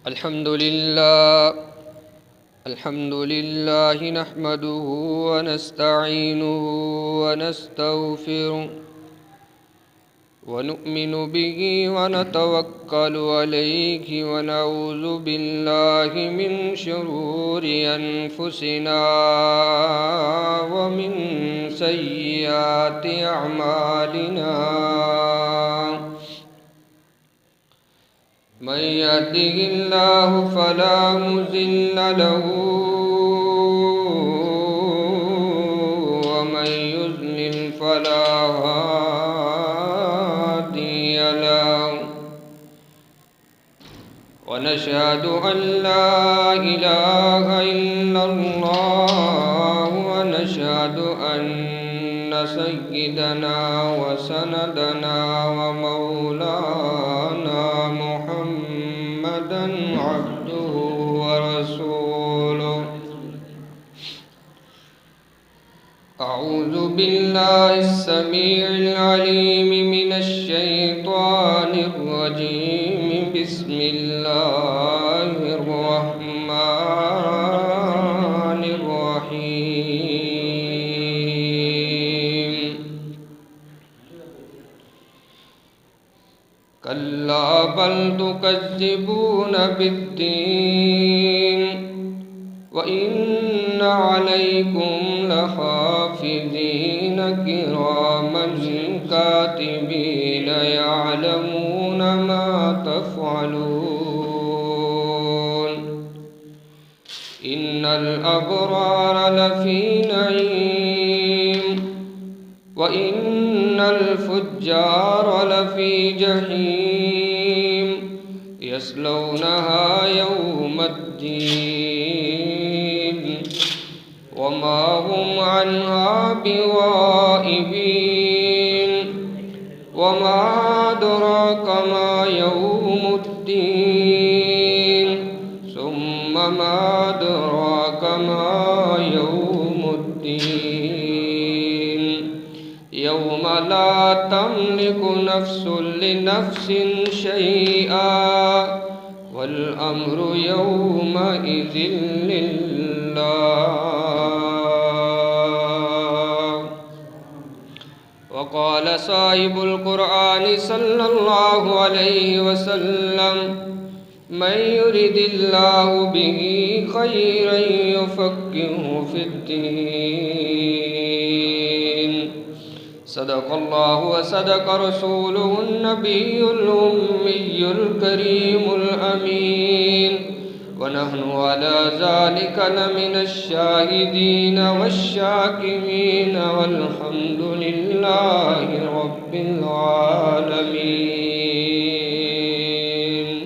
الحمد لله نحمده ونستعينه ونستغفره ونؤمن به ونتوكل عليه ونعوذ بالله من شرور أنفسنا ومن سيئات أعمالنا من يهده الله فلا مضل له ومن يضلل فلا هادي له ونشهد أن لا إله إلا الله ونشهد أن سيدنا وسندنا ومولانا محمدا عبده ورسوله أعوذ بالله السميع العليم من الشيطان الرجيم بسم الله الرحمن الرحيم كلا بل تكذبون بالدين وإن عليكم لحافظين كراما كاتبين يعلمون ما تفعلون إن الأبرار لفي نعيم وإن الفجار لفي جحيم يصلونها يوم الدين وما هم عنها بغائبين وما أدراك ما يوم الدين ثم ما أدراك ما يوم الدين يوم لا تملك نفس لنفس شيئا والأمر يومئذ لله. وقال صاحب القرآن صلى الله عليه وسلم من يرد الله به خيرا يفقهه في الدين. صدق الله وصدق رسوله النبي الأمي الكريم الأمين ونحن على ذلك لمن الشاهدين والشاكرين والحمد لله رب العالمين.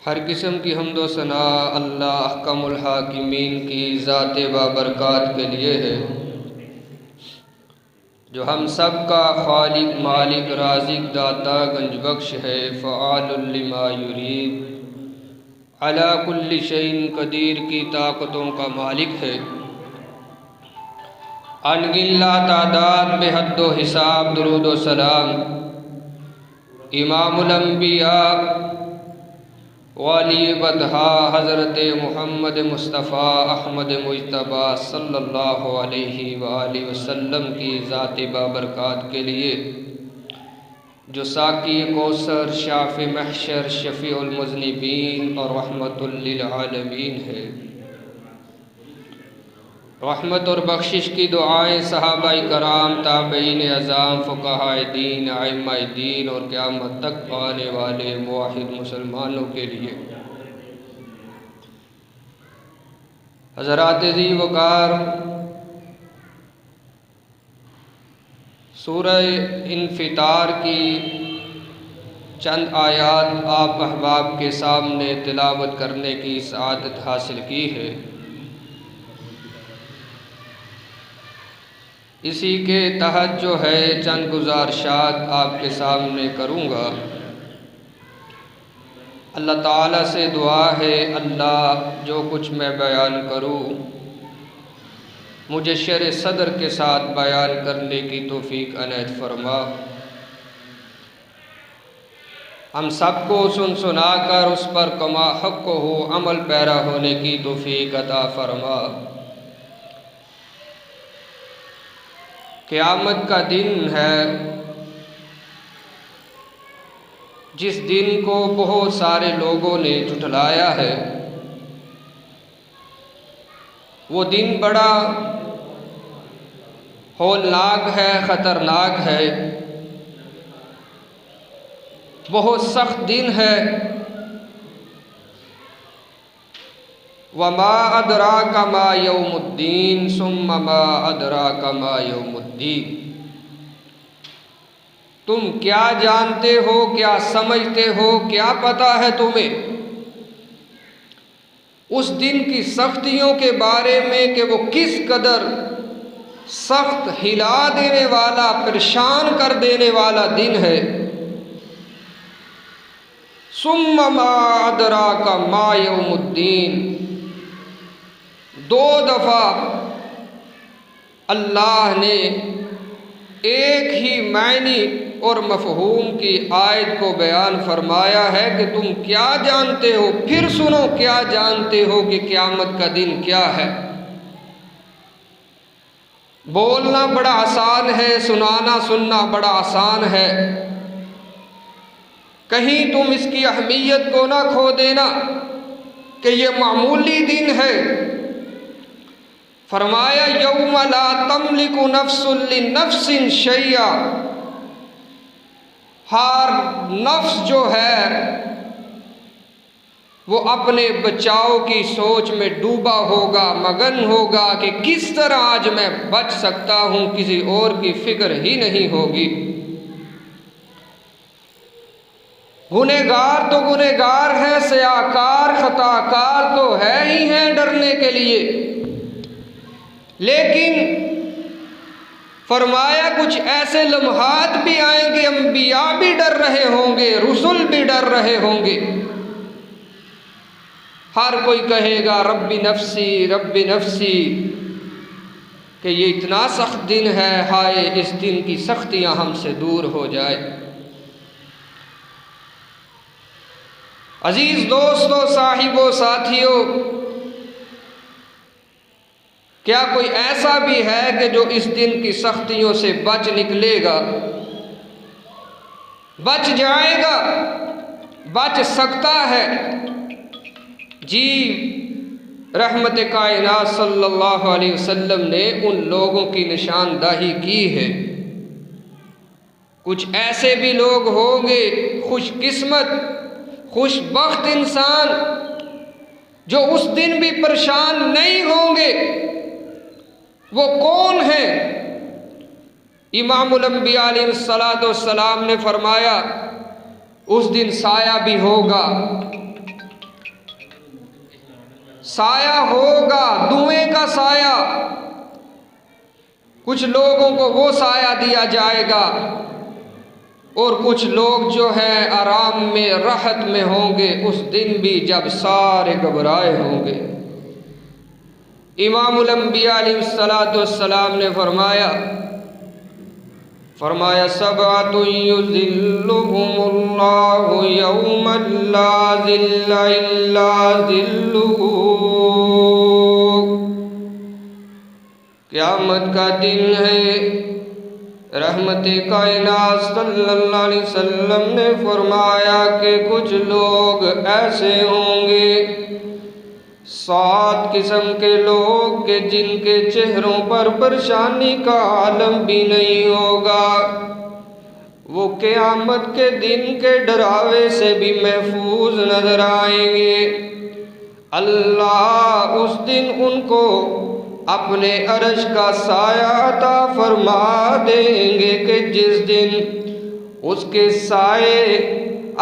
ہر قسم کی حمد و ثنا اللہ احکم الحاکمین کی ذات بابرکات کے لیے ہے جو ہم سب کا خالق مالک رازق داتا گنج بخش ہے، فعال لما یرید، علی کل شیء قدیر کی طاقتوں کا مالک ہے، انگن لا تعداد بے حد و حساب درود و سلام امام الانبیاء والی بدہا حضرت محمد مصطفیٰ احمد مجتبیٰ صلی اللہ علیہ وآلہ وسلم کی ذات بابرکات کے لیے جو ساقی کوثر شافع محشر شفیع المذنبین اور رحمت للعالمین ہے. رحمت اور بخشش کی دعائیں صحابہ کرام، تابعین اعظام، فقہائے دین، ائمہ دین اور قیامت تک آنے والے موحد مسلمانوں کے لیے. حضرات ذی وقار، سورہ انفطار کی چند آیات آپ احباب کے سامنے تلاوت کرنے کی سعادت حاصل کی ہے. اسی کے تحت جو ہے چند گزارشات آپ کے سامنے کروں گا. اللہ تعالیٰ سے دعا ہے اللہ جو کچھ میں بیان کروں مجھے شرح صدر کے ساتھ بیان کرنے کی توفیق عنایت فرما. ہم سب کو سن سنا کر اس پر کما حق ہو عمل پیرا ہونے کی توفیق عطا فرما۔ قیامت کا دن ہے جس دن کو بہت سارے لوگوں نے جھٹلایا ہے۔ وہ دن بڑا ہولناک ہے، خطرناک ہے، بہت سخت دن ہے۔ وَمَا أَدْرَاكَ مَا يَوْمُ الدِّينِ ثُمَّ مَا أَدْرَاكَ مَا يَوْمُ الدِّينِ۔ تم کیا جانتے ہو، کیا سمجھتے ہو، کیا پتہ ہے تمہیں اس دن کی سختیوں کے بارے میں کہ وہ کس قدر سخت، ہلا دینے والا، پریشان کر دینے والا دن ہے۔ ثم ما ادراک ما یوم الدین، دو دفعہ اللہ نے ایک ہی معنی اور مفہوم کی آیت کو بیان فرمایا ہے کہ تم کیا جانتے ہو، پھر سنو کیا جانتے ہو کہ قیامت کا دن کیا ہے۔ بولنا بڑا آسان ہے، سنانا سننا بڑا آسان ہے، کہیں تم اس کی اہمیت کو نہ کھو دینا کہ یہ معمولی دن ہے۔ فرمایا یوم لا تملک نفس لنفس شیئا، ہر نفس جو ہے وہ اپنے بچاؤ کی سوچ میں ڈوبا ہوگا، مگن ہوگا کہ کس طرح آج میں بچ سکتا ہوں، کسی اور کی فکر ہی نہیں ہوگی۔ گنہگار تو گنہگار ہیں، سیاہکار خطا کار تو ہے ہی ہیں ڈرنے کے لیے، لیکن فرمایا کچھ ایسے لمحات بھی آئیں گے، انبیاء بھی ڈر رہے ہوں گے، رسل بھی ڈر رہے ہوں گے۔ ہر کوئی کہے گا رب نفسی رب نفسی، کہ یہ اتنا سخت دن ہے، ہائے اس دن کی سختیاں ہم سے دور ہو جائے۔ عزیز دوستو، صاحبو، ساتھیو، کیا کوئی ایسا بھی ہے کہ جو اس دن کی سختیوں سے بچ نکلے گا، بچ جائے گا، بچ سکتا ہے؟ جی، رحمت کائنات صلی اللہ علیہ وسلم نے ان لوگوں کی نشاندہی کی ہے۔ کچھ ایسے بھی لوگ ہوں گے، خوش قسمت، خوش بخت انسان، جو اس دن بھی پریشان نہیں ہوں گے۔ وہ کون ہیں؟ امام الانبیاء علیہ السلام نے فرمایا اس دن سایہ بھی ہوگا، سایہ ہوگا، دھوئیں کا سایہ۔ کچھ لوگوں کو وہ سایہ دیا جائے گا اور کچھ لوگ جو ہیں آرام میں، راحت میں ہوں گے اس دن بھی جب سارے گھبرائے ہوں گے۔ امام الانبیاء علیہ السلام نے فرمایا سبعۃ یظلهم اللہ یوم لا ظل الا ظلہ۔ قیامت کا دن ہے، رحمت کائنات صلی اللہ علیہ وسلم نے فرمایا کہ کچھ لوگ ایسے ہوں گے، 7 قسم کے لوگ کہ جن کے چہروں پر پریشانی کا عالم بھی نہیں ہوگا، وہ قیامت کے دن کے ڈراوے سے بھی محفوظ نظر آئیں گے۔ اللہ اس دن ان کو اپنے عرش کا سایہ عطا فرما دیں گے کہ جس دن اس کے سائے،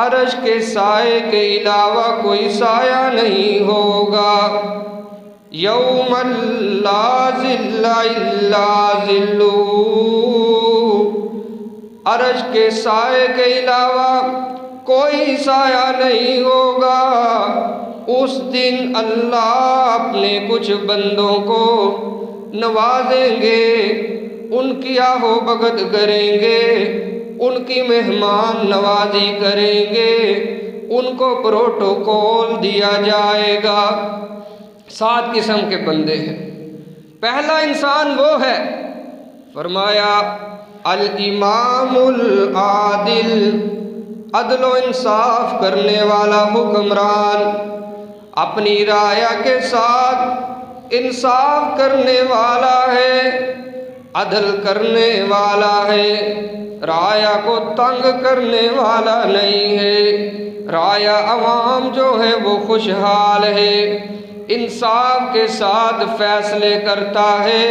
عرش کے سائے کے علاوہ کوئی سایہ نہیں ہوگا۔ یوم لا ظل الا ظلہ، عرش کے سائے کے علاوہ کوئی سایہ نہیں ہوگا۔ اس دن اللہ اپنے کچھ بندوں کو نوازیں گے، ان کی آہو بھگت کریں گے، ان کی مہمان نوازی کریں گے، ان کو پروٹوکول دیا جائے گا۔ 7 قسم کے بندے ہیں۔ پہلا انسان وہ ہے، فرمایا الامام العادل، عدل و انصاف کرنے والا حکمران، اپنی رعایا کے ساتھ انصاف کرنے والا ہے، عدل کرنے والا ہے، رعایا کو تنگ کرنے والا نہیں ہے، رعایا عوام جو ہے وہ خوشحال ہے، انصاف کے ساتھ فیصلے کرتا ہے۔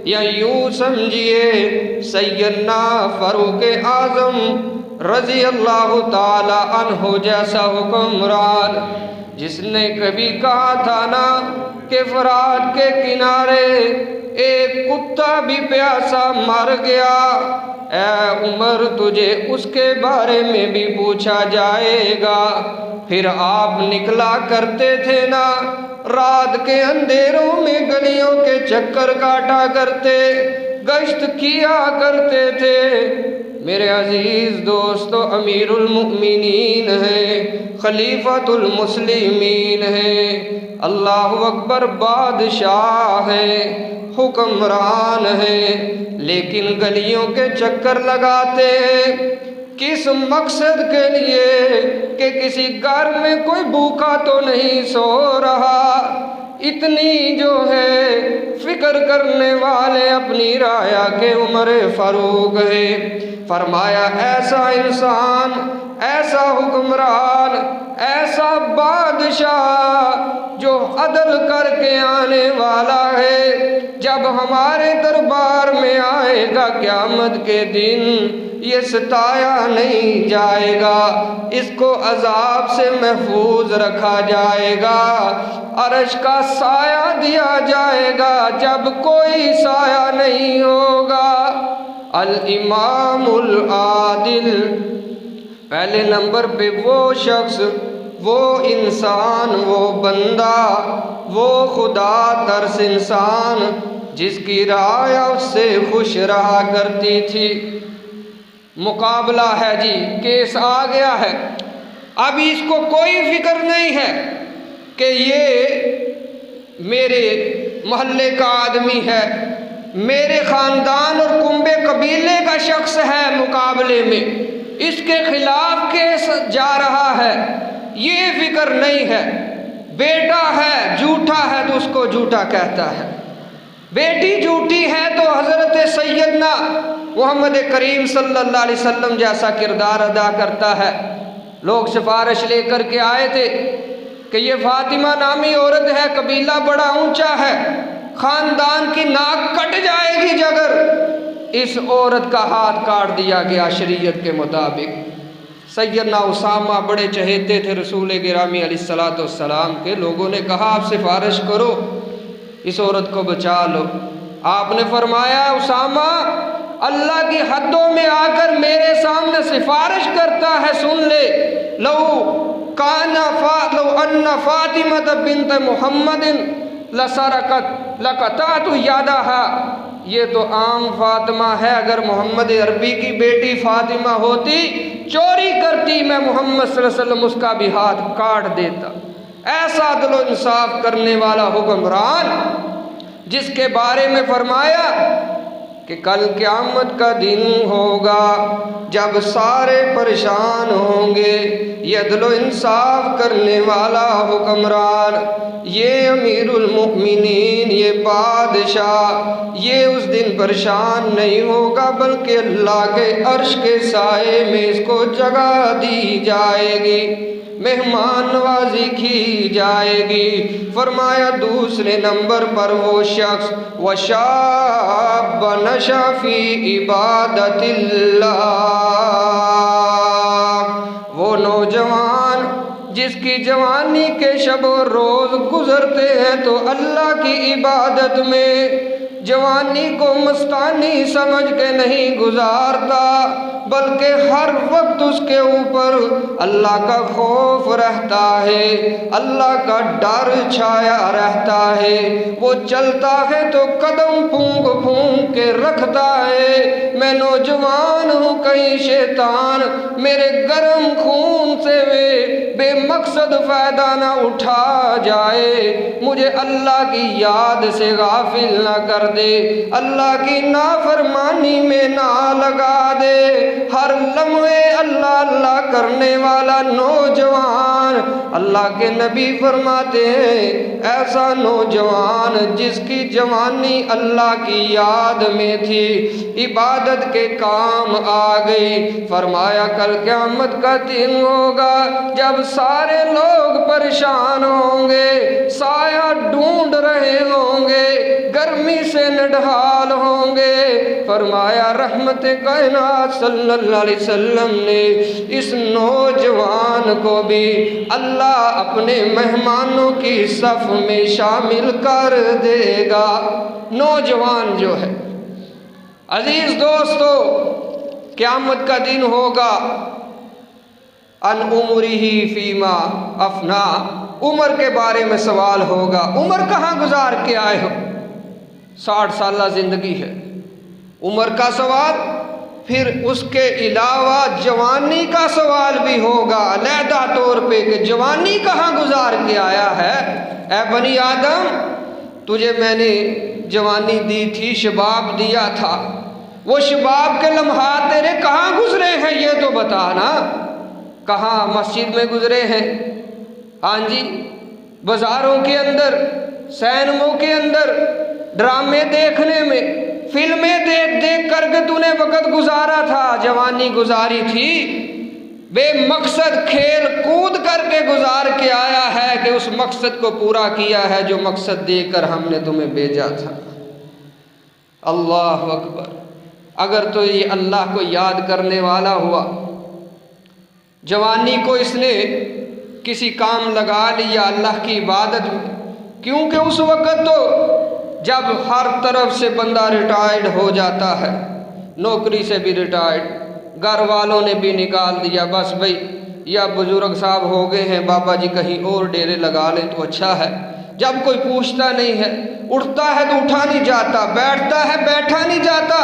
یا یوں سمجھیے سیدنا فاروق اعظم رضی اللہ تعالی عنہ جیسا حکمران، جس نے کبھی کہا تھا نا کہ فرات کے کنارے ایک کتا بھی پیاسا مر گیا، اے عمر تجھے اس کے بارے میں بھی پوچھا جائے گا۔ پھر آپ نکلا کرتے تھے نا، رات کے اندھیروں میں گلیوں کے چکر کاٹا کرتے، گشت کیا کرتے تھے۔ میرے عزیز دوستو، امیر المؤمنین ہیں، خلیفۃ المسلمین ہیں، اللہ اکبر، بادشاہ ہیں، حکمران ہیں، لیکن گلیوں کے چکر لگاتے ہیں۔ کس مقصد کے لیے؟ کہ کسی گھر میں کوئی بھوکا تو نہیں سو رہا۔ اتنی جو ہے فکر کرنے والے اپنی رعایا کے عمر فاروق ہے۔ فرمایا ایسا انسان، ایسا حکمران، ایسا بادشاہ جو عدل کر کے آنے والا ہے، جب ہمارے دربار میں آئے گا قیامت کے دن، یہ ستایا نہیں جائے گا، اس کو عذاب سے محفوظ رکھا جائے گا، عرش کا سایہ دیا جائے گا جب کوئی سایہ نہیں ہوگا۔ الامام العادل، پہلے نمبر پہ وہ شخص، وہ انسان، وہ بندہ، وہ خدا ترس انسان جس کی رعایا اس سے خوش رہا کرتی تھی۔ مقابلہ ہے جی، کیس آ گیا ہے، اب اس کو کوئی فکر نہیں ہے کہ یہ میرے محلے کا آدمی ہے، میرے خاندان اور کنبے قبیلے کا شخص ہے، مقابلے میں اس کے خلاف کیس جا رہا ہے، یہ فکر نہیں ہے۔ بیٹا ہے جھوٹا ہے تو اس کو جھوٹا کہتا ہے، بیٹی جھوٹی ہے تو حضرت سیدنا محمد کریم صلی اللہ علیہ وسلم جیسا کردار ادا کرتا ہے۔ لوگ سفارش لے کر کے آئے تھے کہ یہ فاطمہ نامی عورت ہے، قبیلہ بڑا اونچا ہے، خاندان کی ناک کٹ جائے گی اگر اس عورت کا ہاتھ کاٹ دیا گیا شریعت کے مطابق۔ سیدنا اسامہ بڑے چہیتے تھے رسول گرامی علیہ السلام کے، لوگوں نے کہا آپ سفارش کرو، اس عورت کو بچا لو۔ آپ نے فرمایا اسامہ اللہ کی حدوں میں آ کر میرے سامنے سفارش کرتا ہے، سن لے، لو ان فاطمہ بنت محمد لسرقت لقطعت یدها، یہ تو عام فاطمہ ہے، اگر محمد عربی کی بیٹی فاطمہ ہوتی، چوری کرتی، میں محمد صلی اللہ علیہ وسلم اس کا بھی ہاتھ کاٹ دیتا۔ ایسا عدل و انصاف کرنے والا حکمران جس کے بارے میں فرمایا کہ کل قیامت کا دن ہوگا جب سارے پریشان ہوں گے، یہ عدل و انصاف کرنے والا حکمران، یہ امیر المؤمنین، یہ بادشاہ، یہ اس دن پریشان نہیں ہوگا، بلکہ اللہ کے عرش کے سائے میں اس کو جگہ دی جائے گی، مہمان نوازی کی جائے گی۔ فرمایا دوسرے نمبر پر وہ شخص، وَشَابَ نَشَأَ فِي عِبَادَةِ اللَّهِ، وہ نوجوان جس کی جوانی کے شب و روز گزرتے ہیں تو اللہ کی عبادت میں، جوانی کو مستانی سمجھ کے نہیں گزارتا، بلکہ ہر وقت اس کے اوپر اللہ کا خوف رہتا ہے، اللہ کا ڈر چھایا رہتا ہے۔ وہ چلتا ہے تو قدم پھونک پھونک کے رکھتا ہے، میں نوجوان ہوں کہیں شیطان میرے گرم خون سے بے مقصد فائدہ نہ اٹھا جائے، مجھے اللہ کی یاد سے غافل نہ کر دے، اللہ کی نافرمانی میں نہ لگا دے۔ ہر لمحے اللہ اللہ کرنے والا نوجوان، اللہ کے نبی فرماتے ہیں ایسا نوجوان جس کی جوانی اللہ کی یاد میں تھی، عبادت کے کام آ گئی، فرمایا کل قیامت کا دن ہوگا جب سارے لوگ پریشان ہوں گے، سایہ ڈھونڈ رہے ہوں گے، گرمی سے نڈھال ہوں گے۔ فرمایا رحمت کائنات صلی اللہ علیہ وسلم نے اس نوجوان کو بھی اللہ اپنے مہمانوں کی صف میں شامل کر دے گا۔ نوجوان جو ہے عزیز دوستو، قیامت کا دن ہوگا، ان عمرہ فیما افنا، عمر کے بارے میں سوال ہوگا، عمر کہاں گزار کے آئے ہو؟ 60 سالہ زندگی ہے، عمر کا سوال، پھر اس کے علاوہ جوانی کا سوال بھی ہوگا علیحدہ طور پہ کہ جوانی کہاں گزار کے آیا ہے۔ اے بنی آدم، تجھے میں نے جوانی دی تھی، شباب دیا تھا، وہ شباب کے لمحات تیرے کہاں گزرے ہیں یہ تو بتا نا، کہاں مسجد میں گزرے ہیں، ہاں جی بازاروں کے اندر، سینموں کے اندر، ڈرامے دیکھنے میں، فلمیں دیکھ دیکھ کر کے تو نے وقت گزارا تھا، جوانی گزاری تھی، بے مقصد کھیل کود کر کے گزار کے آیا ہے کہ اس مقصد کو پورا کیا ہے جو مقصد دے کر ہم نے تمہیں بھیجا تھا۔ اللہ اکبر، اگر تو یہ اللہ کو یاد کرنے والا ہوا، جوانی کو اس نے کسی کام لگا لیا اللہ کی عبادت میں، کیونکہ اس وقت تو جب ہر طرف سے بندہ ریٹائرڈ ہو جاتا ہے، نوکری سے بھی ریٹائرڈ، گھر والوں نے بھی نکال دیا، بس بھئی یا بزرگ صاحب ہو گئے ہیں، بابا جی کہیں اور ڈیرے لگا لیں تو اچھا ہے، جب کوئی پوچھتا نہیں ہے، اٹھتا ہے تو اٹھا نہیں جاتا، بیٹھتا ہے بیٹھا نہیں جاتا،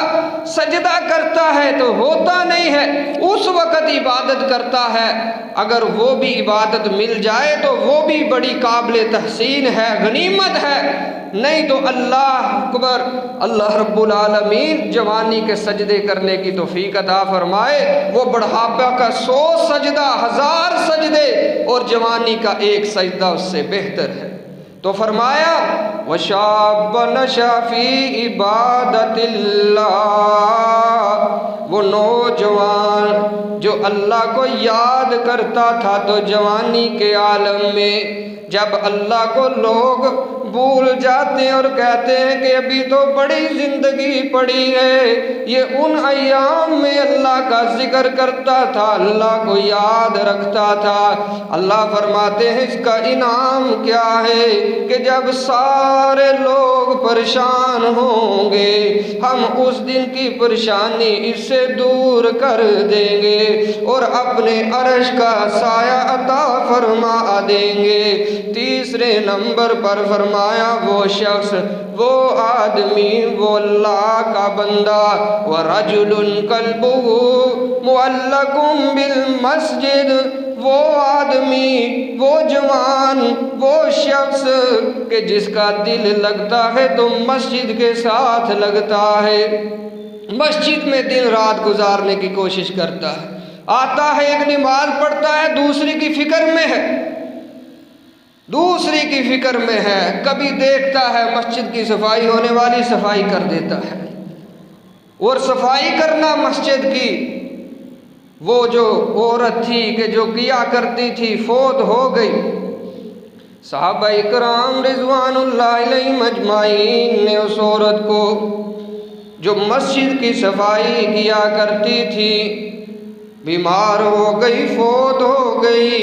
سجدہ کرتا ہے تو ہوتا نہیں ہے، اس وقت عبادت کرتا ہے، اگر وہ بھی عبادت مل جائے تو وہ بھی بڑی قابل تحسین ہے، غنیمت ہے، نہیں تو اللہ اکبر، اللہ رب العالمین جوانی کے سجدے کرنے کی توفیق عطا فرمائے، وہ بڑھاپا کا 100 سجدہ، 1000 سجدے، اور جوانی کا ایک سجدہ اس سے بہتر ہے۔ تو فرمایا وَشَابَ نَشَأَ فِي عِبَادَةِ اللَّهِ، وہ نوجوان جو اللہ کو یاد کرتا تھا تو جوانی کے عالم میں جب اللہ کو لوگ بھول جاتے ہیں اور کہتے ہیں کہ ابھی تو بڑی زندگی پڑی ہے، یہ ان ایام میں اللہ کا ذکر کرتا تھا، اللہ کو یاد رکھتا تھا، اللہ فرماتے ہیں اس کا انعام کیا ہے کہ جب سارے لوگ پریشان ہوں گے ہم اس دن کی پریشانی اس سے دور کر دیں گے اور اپنے عرش کا سایہ عطا فرما دیں گے۔ تیسرے نمبر پر فرمایا وہ شخص، وہ آدمی، وہ اللہ کا بندہ، وَرَجُلٌ قَلْبُهُ مُعَلَّقٌ بِالْمَسْجِدِ، وہ آدمی، وہ جوان، وہ شخص کہ جس کا دل لگتا ہے تو مسجد کے ساتھ لگتا ہے، مسجد میں دن رات گزارنے کی کوشش کرتا ہے، آتا ہے ایک نماز پڑھتا ہے، دوسری کی فکر میں ہے، دوسری کی فکر میں ہے، کبھی دیکھتا ہے مسجد کی صفائی ہونے والی، صفائی کر دیتا ہے، اور صفائی کرنا مسجد کی وہ جو عورت تھی کہ جو کیا کرتی تھی فوت ہو گئی، صحابہ اکرام رضوان اللہ علیہم اجمعین نے اس عورت کو جو مسجد کی صفائی کیا کرتی تھی بیمار ہو گئی، فوت ہو گئی،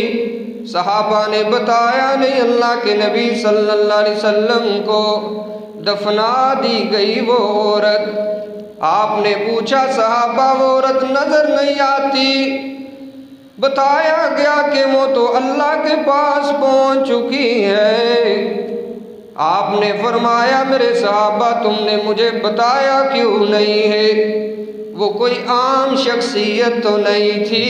صحابہ نے بتایا نہیں، اللہ کے نبی صلی اللہ علیہ وسلم کو دفنا دی گئی وہ عورت۔ آپ نے پوچھا صحابہ وہ عورت نظر نہیں آتی؟ بتایا گیا کہ وہ تو اللہ کے پاس پہنچ چکی ہے۔ آپ نے فرمایا میرے صحابہ تم نے مجھے بتایا کیوں نہیں ہے؟ وہ کوئی عام شخصیت تو نہیں تھی،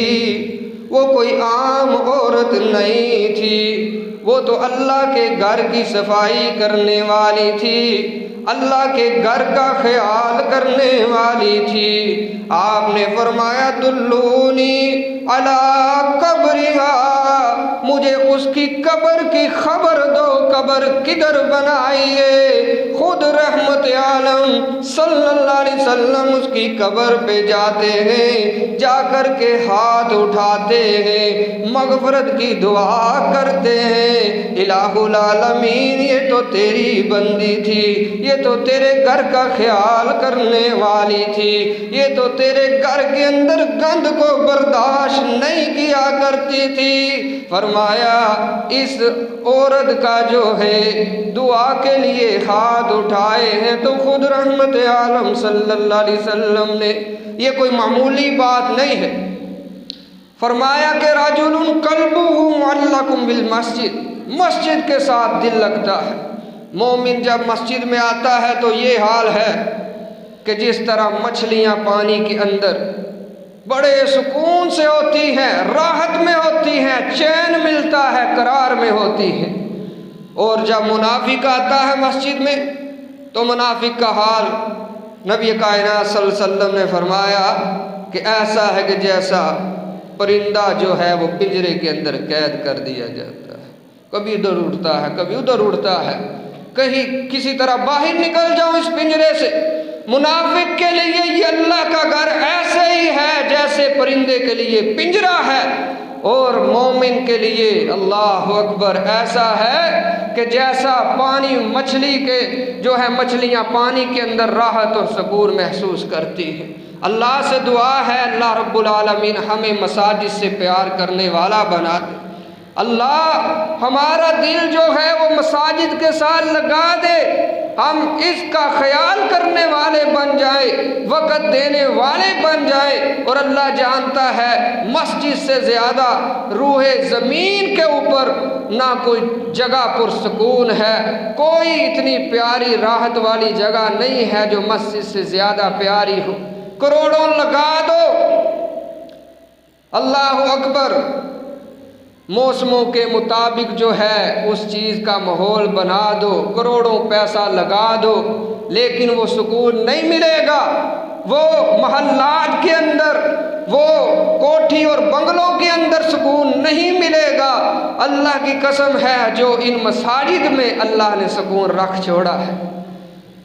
وہ کوئی عام عورت نہیں تھی، وہ تو اللہ کے گھر کی صفائی کرنے والی تھی، اللہ کے گھر کا خیال کرنے والی تھی۔ آپ نے فرمایا دلونی علی قبرہا، مجھے اس کی قبر کی خبر دو، قبر کدھر بنائی ہے؟ خود رحمت عالم صلی اللہ علیہ وسلم اس کی قبر پہ جاتے ہیں، جا کر کے ہاتھ اٹھاتے ہیں، مغفرت کی دعا کرتے ہیں۔ الہ العالمین یہ تو تیری بندی تھی، یہ تو تیرے گھر کا خیال کرنے والی تھی، یہ تو تیرے گھر کے اندر گند کو برداشت نہیں کیا کرتی تھی۔ فرمایا اس عورت کا جو ہے دعا کے لیے ہاتھ اٹھائے ہیں تو خود رحمت عالم صلی اللہ علیہ وسلم نے، یہ کوئی معمولی بات نہیں ہے۔ فرمایا کہ رجل قلبہ معلق بالمسجد، مسجد کے ساتھ دل لگتا ہے۔ مومن جب مسجد میں آتا ہے تو یہ حال ہے کہ جس طرح مچھلیاں پانی کے اندر بڑے سکون سے ہوتی ہیں، راحت میں ہوتی ہیں، چین ملتا ہے، قرار میں ہوتی ہیں، اور جب منافق آتا ہے مسجد میں تو منافق کا حال نبی کائنات صلی اللہ علیہ وسلم نے فرمایا کہ ایسا ہے کہ جیسا پرندہ جو ہے وہ پنجرے کے اندر قید کر دیا جاتا ہے، کبھی ادھر اڑتا ہے کبھی ادھر اڑتا ہے، کہیں کسی طرح باہر نکل جاؤ اس پنجرے سے۔ منافق کے لیے یہ اللہ کا گھر ایسے ہی ہے جیسے پرندے کے لیے پنجرہ ہے، اور مومن کے لیے اللہ اکبر ایسا ہے کہ جیسا پانی مچھلی کے جو ہے مچھلیاں پانی کے اندر راحت اور سکون محسوس کرتی ہیں۔ اللہ سے دعا ہے اللہ رب العالمین ہمیں مساجد سے پیار کرنے والا بنا دے، اللہ ہمارا دل جو ہے وہ مساجد کے ساتھ لگا دے، ہم اس کا خیال کرنے والے بن جائیں، وقت دینے والے بن جائیں۔ اور اللہ جانتا ہے مسجد سے زیادہ روح زمین کے اوپر نہ کوئی جگہ پرسکون ہے، کوئی اتنی پیاری راحت والی جگہ نہیں ہے جو مسجد سے زیادہ پیاری ہو۔ کروڑوں لگا دو، اللہ اکبر، موسموں کے مطابق جو ہے اس چیز کا ماحول بنا دو، کروڑوں پیسہ لگا دو، لیکن وہ سکون نہیں ملے گا۔ وہ محلات کے اندر، وہ کوٹھی اور بنگلوں کے اندر سکون نہیں ملے گا۔ اللہ کی قسم ہے جو ان مساجد میں اللہ نے سکون رکھ چھوڑا ہے۔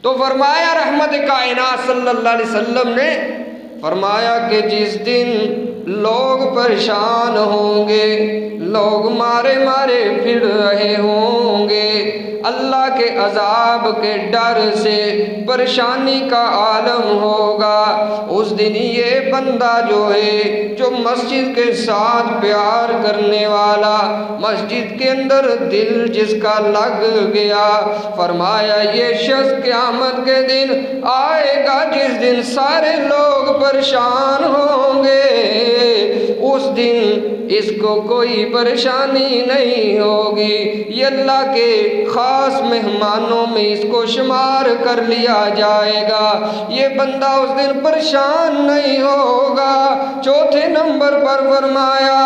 تو فرمایا رحمت کائنات صلی اللہ علیہ وسلم نے فرمایا کہ جس دن لوگ پریشان ہوں گے، لوگ مارے مارے پھر رہے ہوں گے، اللہ کے عذاب کے ڈر سے پریشانی کا عالم ہوگا، اس دن یہ بندہ جو ہے جو مسجد کے ساتھ پیار کرنے والا، مسجد کے اندر دل جس کا لگ گیا، فرمایا یہ شخص قیامت کے دن آئے گا جس دن سارے لوگ پریشان ہوں گے، اس دن اس کو کوئی پریشانی نہیں ہوگی، یہ اللہ کے خاص مہمانوں میں اس کو شمار کر لیا جائے گا، یہ بندہ اس دن پریشان نہیں ہوگا۔ چوتھے نمبر پر فرمایا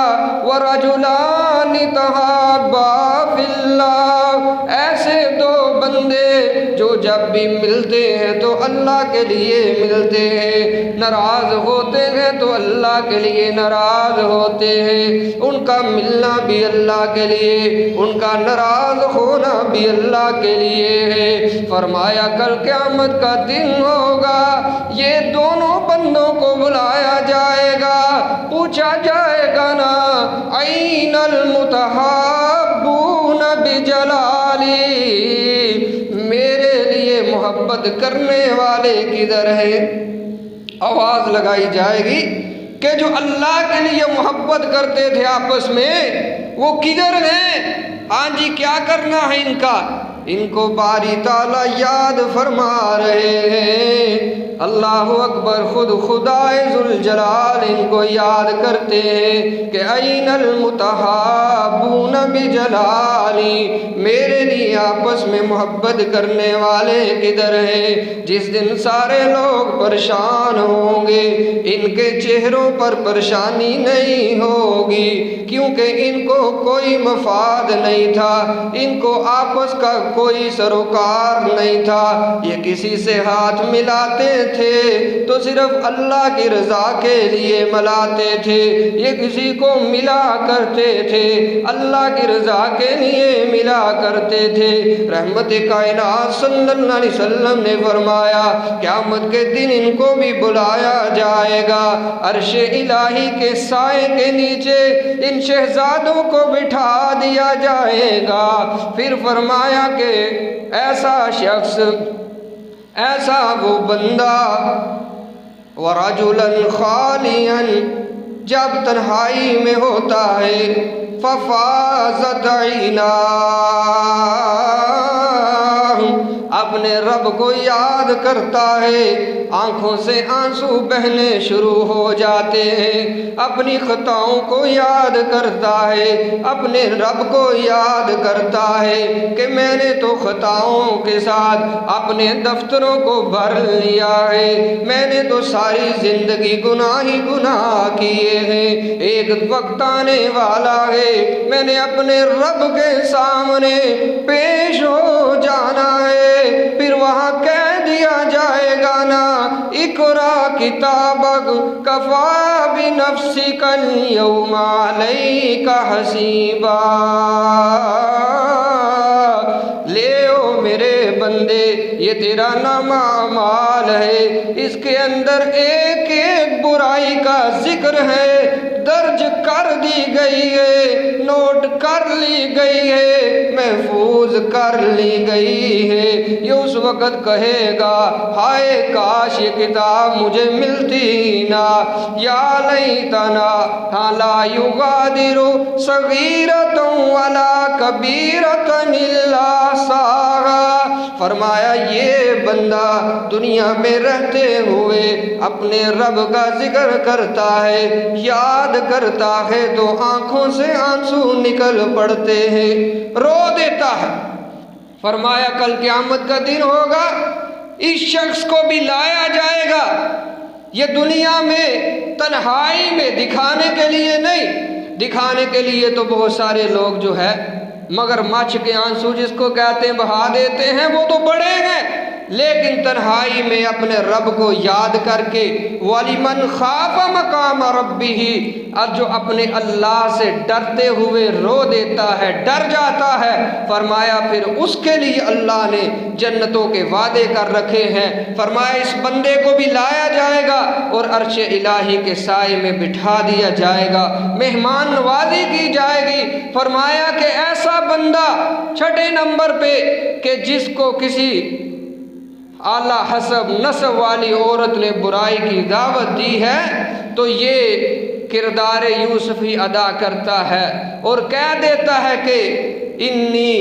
وَرَجُلَانِ تَحَابَّا فِي اللَّهِ، ایسے دو بندے جو جب بھی ملتے ہیں تو اللہ کے لیے ملتے ہیں، ناراض ہوتے ہیں تو اللہ کے لیے ناراض ہوتے ہیں، ان کا ملنا بھی اللہ کے لیے، ان کا ناراض ہونا بھی اللہ کے لیے ہے۔ فرمایا کل قیامت کا دن ہوگا، یہ دونوں بندوں کو بلایا جائے گا، پوچھا جائے گا نا اَيْنَ الْمُتَحَابُّونَ بِجَلَالِي، میرے لیے محبت کرنے والے کدھر ہیں؟ آواز لگائی جائے گی کہ جو اللہ کے لیے محبت کرتے تھے آپس میں وہ کدھر ہیں؟ ہاں جی کیا کرنا ہے ان کا؟ ان کو باری تعالیٰ یاد فرما رہے ہیں۔ اللہ اکبر، خود خدائے ذوالجلال ان کو یاد کرتے ہیں کہ این المتحابون بجلالی، میرے لیے آپس میں محبت کرنے والے کدھر ہیں؟ جس دن سارے لوگ پریشان ہوں گے ان کے چہروں پر پریشانی نہیں ہوگی، کیونکہ ان کو کوئی مفاد نہیں تھا، ان کو آپس کا کوئی سروکار نہیں تھا، یہ کسی سے ہاتھ ملاتے تھے تو صرف اللہ کی رضا کے لیے ملاتے تھے، یہ کسی کو ملا کرتے تھے اللہ کی رضا کے لیے ملا کرتے تھے۔ رحمت کائنات صلی اللہ علیہ وسلم نے فرمایا قیامت کے دن ان کو بھی بلایا جائے گا، عرش الہی کے سائے کے نیچے ان شہزادوں کو بٹھا دیا جائے گا۔ پھر فرمایا کہ ایسا شخص، ایسا وہ بندہ، وَرَجُلًا خَالِيًا، جب تنہائی میں ہوتا ہے، فَفَاضَتْ عَيْنَاهُ، اپنے رب کو یاد کرتا ہے، آنکھوں سے آنسو بہنے شروع ہو جاتے ہیں، اپنی خطاؤں کو یاد کرتا ہے، اپنے رب کو یاد کرتا ہے کہ میں نے تو خطاؤں کے ساتھ اپنے دفتروں کو بھر لیا ہے، میں نے تو ساری زندگی گناہ ہی گناہ کیے ہیں، ایک وقت آنے والا ہے میں نے اپنے رب کے سامنے پیش ہو جانا ہے، پھر وہاں کہہ دیا جائے گا نا اقرا کتابک کفا بنفسک اليوم علیک حسیبا، لیو میرے بندے یہ تیرا نامہ اعمال ہے، اس کے اندر ایک ایک برائی کا ذکر ہے، درج کر دی گئی ہے، نوٹ کر لی گئی ہے، محفوظ کر لی گئی ہے۔ یہ اس وقت کہے گا ہائے کاش یہ کتاب مجھے ملتی نا، یا لیتنا لا یغادر صغیرۃ ولا کبیرۃ الا احصاها، فرمایا یہ بندہ دنیا میں رہتے ہوئے اپنے رب کا ذکر کرتا ہے، یاد کرتا ہے تو آنکھوں سے آنسو نکل پڑتے ہیں، رو دیتا ہے۔ فرمایا کل قیامت کا دن ہوگا، اس شخص کو بھی لایا جائے گا، یہ دنیا میں تنہائی میں دکھانے کے لیے نہیں، دکھانے کے لیے تو بہت سارے لوگ جو ہے مگر مچھ کے آنسو جس کو کہتے ہیں بہا دیتے ہیں، وہ تو بڑے ہیں، لیکن تنہائی میں اپنے رب کو یاد کر کے وَلِمَنْ خَافَ مَقَامَ رَبِّهِ، جو اپنے اللہ سے ڈرتے ہوئے رو دیتا ہے، ڈر جاتا ہے، فرمایا پھر اس کے لیے اللہ نے جنتوں کے وعدے کر رکھے ہیں۔ فرمایا اس بندے کو بھی لایا جائے گا اور عرش الہی کے سائے میں بٹھا دیا جائے گا، مہمان نوازی کی جائے گی۔ فرمایا کہ ایسا بندہ چھٹے نمبر پہ کہ جس کو کسی اعلیٰ حسب نسب والی عورت نے برائی کی دعوت دی ہے تو یہ کردار یوسفی ادا کرتا ہے اور کہہ دیتا ہے کہ انی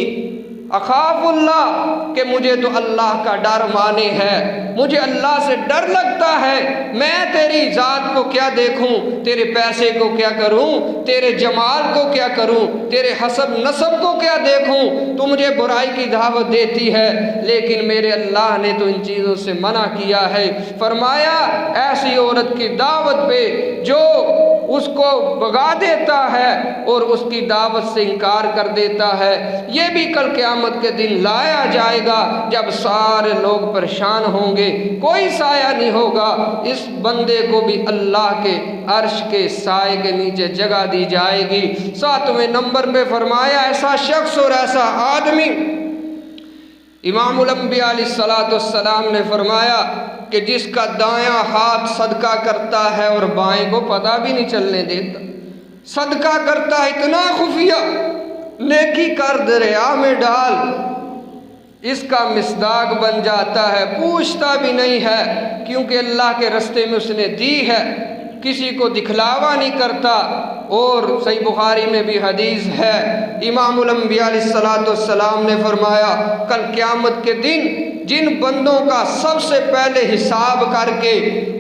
اخاف اللہ، کہ مجھے تو اللہ کا ڈر مانے ہے، مجھے اللہ سے ڈر لگتا ہے، میں تیری ذات کو کیا دیکھوں، تیرے پیسے کو کیا کروں، تیرے جمال کو کیا کروں، تیرے حسب نسب کو کیا دیکھوں، تو مجھے برائی کی دعوت دیتی ہے، لیکن میرے اللہ نے تو ان چیزوں سے منع کیا ہے۔ فرمایا ایسی عورت کی دعوت پہ جو اس کو بھگا دیتا ہے اور اس کی دعوت سے انکار کر دیتا ہے، یہ بھی کل قیامت کے دن لایا جائے گا جب سارے لوگ پریشان ہوں گے، کوئی سایہ نہیں ہوگا، اس بندے کو بھی اللہ کے عرش کے سائے کے نیچے جگہ دی جائے گی۔ 7ویں نمبر پہ فرمایا ایسا شخص اور ایسا آدمی، امام الانبیاء علیہ السلام نے فرمایا کہ جس کا دایاں ہاتھ صدقہ کرتا ہے اور بائیں کو پتہ بھی نہیں چلنے دیتا، صدقہ کرتا ہے اتنا خفیہ، نیکی کر دریا میں ڈال، اس کا مصداق بن جاتا ہے، پوچھتا بھی نہیں ہے کیونکہ اللہ کے رستے میں اس نے دی ہے۔ کسی کو دکھلاوا نہیں کرتا۔ اور صحیح بخاری میں بھی حدیث ہے، امام الانبیاء علیہ السلام نے فرمایا کل قیامت کے دن جن بندوں کا سب سے پہلے حساب کر کے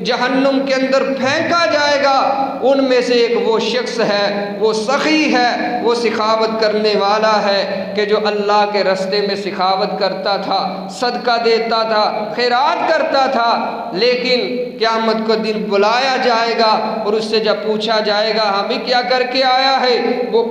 جہنم کے اندر پھینکا جائے گا، ان میں سے ایک وہ شخص ہے، وہ سخی ہے، وہ سخاوت کرنے والا ہے کہ جو اللہ کے راستے میں سخاوت کرتا تھا، صدقہ دیتا تھا، خیرات کرتا تھا، لیکن قیامت کو دن بلایا جائے گا اور اس سے جب پوچھا جائے گا ہمیں کیا کر کے آیا ہے، وہ